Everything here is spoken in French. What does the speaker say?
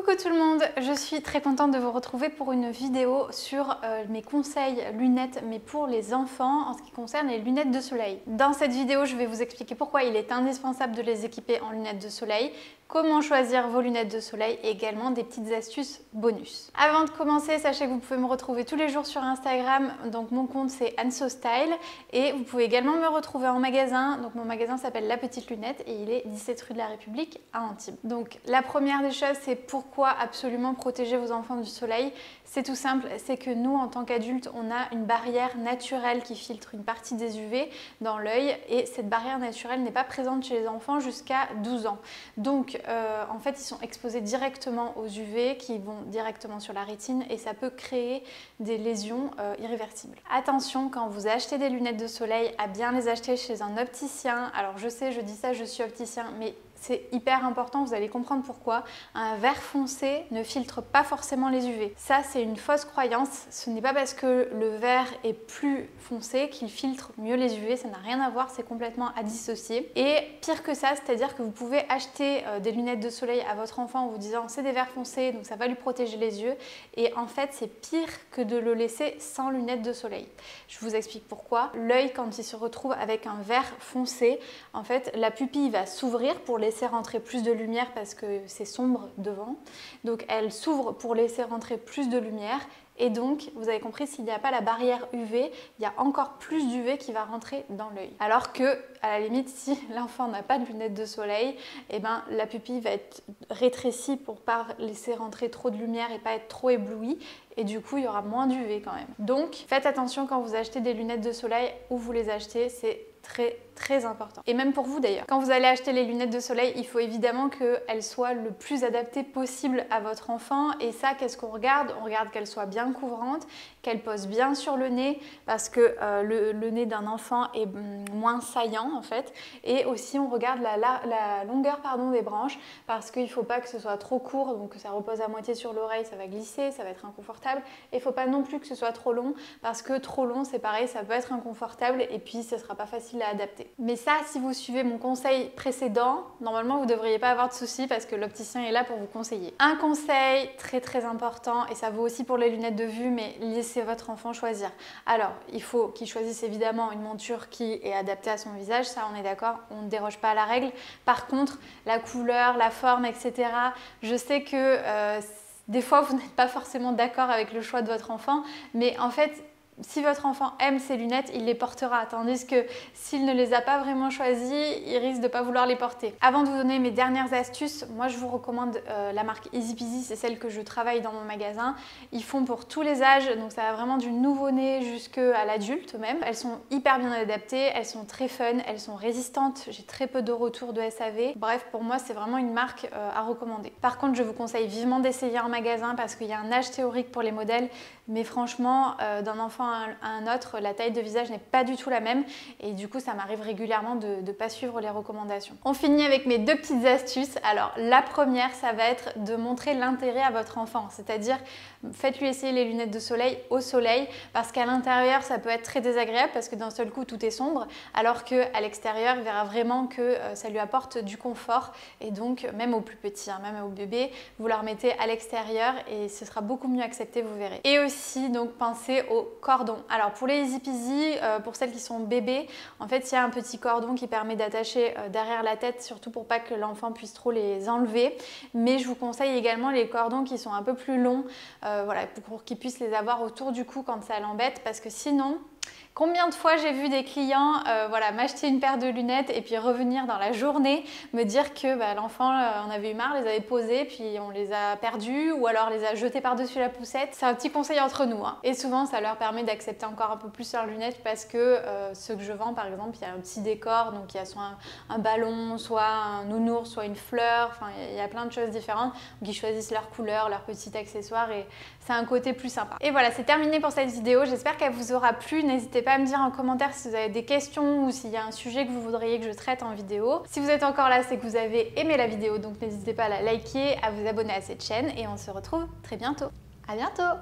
Coucou tout le monde, je suis très contente de vous retrouver pour une vidéo sur mes conseils lunettes mais pour les enfants en ce qui concerne les lunettes de soleil. Dans cette vidéo, je vais vous expliquer pourquoi il est indispensable de les équiper en lunettes de soleil, comment choisir vos lunettes de soleil et également des petites astuces bonus. Avant de commencer, sachez que vous pouvez me retrouver tous les jours sur Instagram, donc mon compte c'est AnSoStyle et vous pouvez également me retrouver en magasin, donc mon magasin s'appelle La Petite Lunette et il est 17 rue de la République à Antibes. Donc la première des choses, c'est pourquoi absolument protéger vos enfants du soleil. C'est tout simple, c'est que nous en tant qu'adultes, on a une barrière naturelle qui filtre une partie des UV dans l'œil et cette barrière naturelle n'est pas présente chez les enfants jusqu'à 12 ans. Donc en fait, ils sont exposés directement aux UV qui vont directement sur la rétine et ça peut créer des lésions irréversibles. Attention, quand vous achetez des lunettes de soleil, à bien les acheter chez un opticien. Alors je sais, je dis ça, je suis opticien, mais c'est hyper important, vous allez comprendre pourquoi. Un vert foncé ne filtre pas forcément les UV. Ça, c'est une fausse croyance. Ce n'est pas parce que le vert est plus foncé qu'il filtre mieux les UV. Ça n'a rien à voir, c'est complètement à dissocier. Et pire que ça, c'est-à-dire que vous pouvez acheter des lunettes de soleil à votre enfant en vous disant c'est des verts foncés, donc ça va lui protéger les yeux. Et en fait, c'est pire que de le laisser sans lunettes de soleil. Je vous explique pourquoi. L'œil, quand il se retrouve avec un vert foncé, en fait, la pupille va s'ouvrir pour laisser rentrer plus de lumière parce que c'est sombre devant. Donc elle s'ouvre pour laisser rentrer plus de lumière et donc vous avez compris, s'il n'y a pas la barrière UV, il y a encore plus d'UV qui va rentrer dans l'œil. Alors que à la limite, si l'enfant n'a pas de lunettes de soleil, eh ben, la pupille va être rétrécie pour pas laisser rentrer trop de lumière et pas être trop éblouie. Et du coup, il y aura moins d'UV quand même. Donc, faites attention quand vous achetez des lunettes de soleil, où vous les achetez, c'est très important. Et même pour vous d'ailleurs. Quand vous allez acheter les lunettes de soleil, il faut évidemment qu'elles soient le plus adaptées possible à votre enfant. Et ça, qu'est-ce qu'on regarde? On regarde qu'elles soient bien couvrantes, qu'elles posent bien sur le nez, parce que le nez d'un enfant est moins saillant en fait. Et aussi, on regarde la longueur des branches, parce qu'il ne faut pas que ce soit trop court, donc que ça repose à moitié sur l'oreille, ça va glisser, ça va être inconfortable. Et il ne faut pas non plus que ce soit trop long, parce que trop long, c'est pareil, ça peut être inconfortable et puis ce ne sera pas facile à adapter. Mais ça, si vous suivez mon conseil précédent, normalement vous ne devriez pas avoir de soucis parce que l'opticien est là pour vous conseiller. Un conseil très important, et ça vaut aussi pour les lunettes de vue, mais laissez votre enfant choisir. Alors, il faut qu'il choisisse évidemment une monture qui est adaptée à son visage, ça on est d'accord, on ne déroge pas à la règle. Par contre, la couleur, la forme, etc., je sais que des fois vous n'êtes pas forcément d'accord avec le choix de votre enfant, mais en fait, si votre enfant aime ses lunettes, il les portera, tandis que s'il ne les a pas vraiment choisies, il risque de ne pas vouloir les porter. Avant de vous donner mes dernières astuces, moi je vous recommande la marque Easy Peasy, c'est celle que je travaille dans mon magasin. Ils font pour tous les âges, donc ça va vraiment du nouveau-né jusqu'à l'adulte même. Elles sont hyper bien adaptées, elles sont très fun, elles sont résistantes, j'ai très peu de retours de SAV. Bref, pour moi c'est vraiment une marque à recommander. Par contre, je vous conseille vivement d'essayer en magasin parce qu'il y a un âge théorique pour les modèles, mais franchement, d'un enfant à un autre, la taille de visage n'est pas du tout la même et du coup ça m'arrive régulièrement de ne pas suivre les recommandations. On finit avec mes deux petites astuces. Alors la première, ça va être de montrer l'intérêt à votre enfant, c'est-à-dire faites-lui essayer les lunettes de soleil au soleil parce qu'à l'intérieur ça peut être très désagréable parce que d'un seul coup tout est sombre, alors qu'à l'extérieur il verra vraiment que ça lui apporte du confort et donc même aux plus petits, même aux bébés, vous leur mettez à l'extérieur et ce sera beaucoup mieux accepté, vous verrez. Et aussi donc pensez au cordon. Alors pour les Easy Peasy, pour celles qui sont bébés, en fait il y a un petit cordon qui permet d'attacher derrière la tête, surtout pour pas que l'enfant puisse trop les enlever. Mais je vous conseille également les cordons qui sont un peu plus longs, voilà, pour qu'ils puissent les avoir autour du cou quand ça l'embête, parce que sinon... Combien de fois j'ai vu des clients voilà, m'acheter une paire de lunettes et puis revenir dans la journée me dire que l'enfant en avait eu marre, les avait posées, puis on les a perdus ou alors les a jetés par-dessus la poussette. C'est un petit conseil entre nous. Et souvent, ça leur permet d'accepter encore un peu plus leurs lunettes parce que ceux que je vends, par exemple, il y a un petit décor, donc il y a soit un ballon, soit un nounours, soit une fleur, enfin il y a plein de choses différentes. Donc ils choisissent leur couleur, leur petit accessoire et c'est un côté plus sympa. Et voilà, c'est terminé pour cette vidéo. J'espère qu'elle vous aura plu. N'hésitez pas à me dire en commentaire si vous avez des questions ou s'il y a un sujet que vous voudriez que je traite en vidéo. Si vous êtes encore là, c'est que vous avez aimé la vidéo, donc n'hésitez pas à la liker, à vous abonner à cette chaîne et on se retrouve très bientôt. À bientôt!